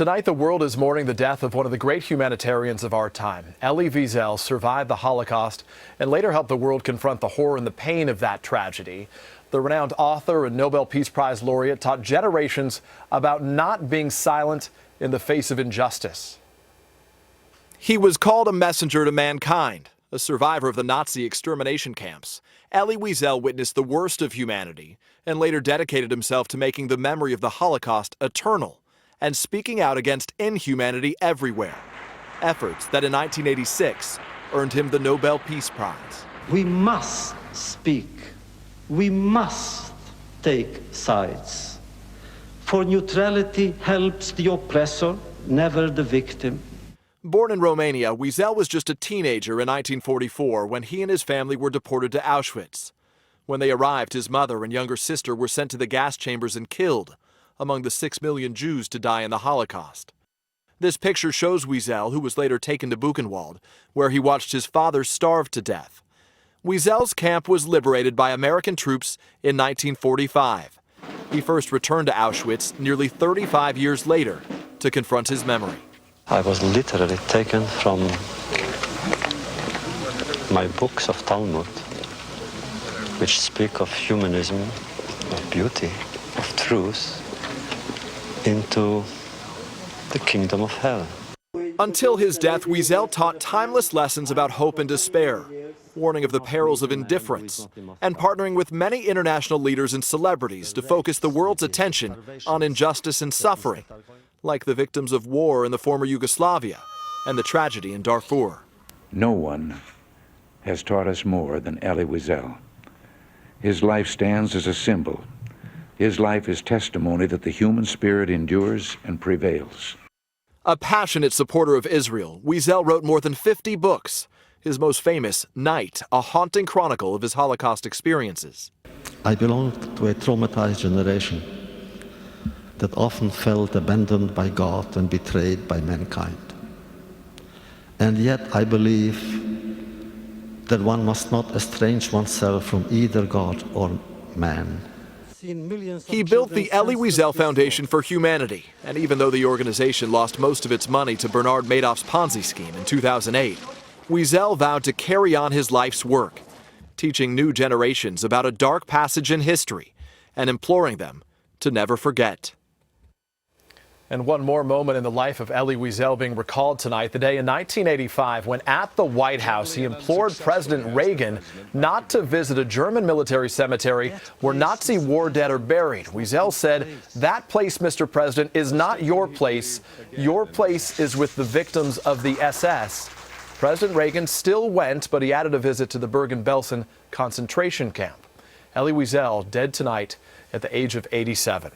Tonight, the world is mourning the death of one of the great humanitarians of our time. Elie Wiesel survived the Holocaust and later helped the world confront the horror and the pain of that tragedy. The renowned author and Nobel Peace Prize laureate taught generations about not being silent in the face of injustice. He was called a messenger to mankind, a survivor of the Nazi extermination camps. Elie Wiesel witnessed the worst of humanity and later dedicated himself to making the memory of the Holocaust eternal and speaking out against inhumanity everywhere. Efforts that in 1986 earned him the Nobel Peace Prize. We must speak. We must take sides. For neutrality helps the oppressor, never the victim. Born in Romania, Wiesel was just a teenager in 1944 when he and his family were deported to Auschwitz. When they arrived, his mother and younger sister were sent to the gas chambers and killed, among the 6 million Jews to die in the Holocaust. This picture shows Wiesel, who was later taken to Buchenwald, where he watched his father starve to death. Wiesel's camp was liberated by American troops in 1945. He first returned to Auschwitz nearly 35 years later to confront his memory. I was literally taken from my books of Talmud, which speak of humanism, of beauty, of truth, into the kingdom of hell. Until his death, Wiesel taught timeless lessons about hope and despair, warning of the perils of indifference, and partnering with many international leaders and celebrities to focus the world's attention on injustice and suffering, like the victims of war in the former Yugoslavia and the tragedy in Darfur. No one has taught us more than Elie Wiesel. His life stands as a symbol. His life is testimony that the human spirit endures and prevails. A passionate supporter of Israel, Wiesel wrote more than 50 books. His most famous, Night, a haunting chronicle of his Holocaust experiences. I belong to a traumatized generation that often felt abandoned by God and betrayed by mankind. And yet I believe that one must not estrange oneself from either God or man. He built the Elie Wiesel Foundation for Humanity, and even though the organization lost most of its money to Bernard Madoff's Ponzi scheme in 2008, Wiesel vowed to carry on his life's work, teaching new generations about a dark passage in history and imploring them to never forget. And one more moment in the life of Elie Wiesel being recalled tonight, the day in 1985 when at the White House he implored President Reagan not to visit a German military cemetery where Nazi war dead are buried. Wiesel said, "That place, Mr. President, is not your place. Your place is with the victims of the SS." President Reagan still went, but he added a visit to the Bergen-Belsen concentration camp. Elie Wiesel dead tonight at the age of 87.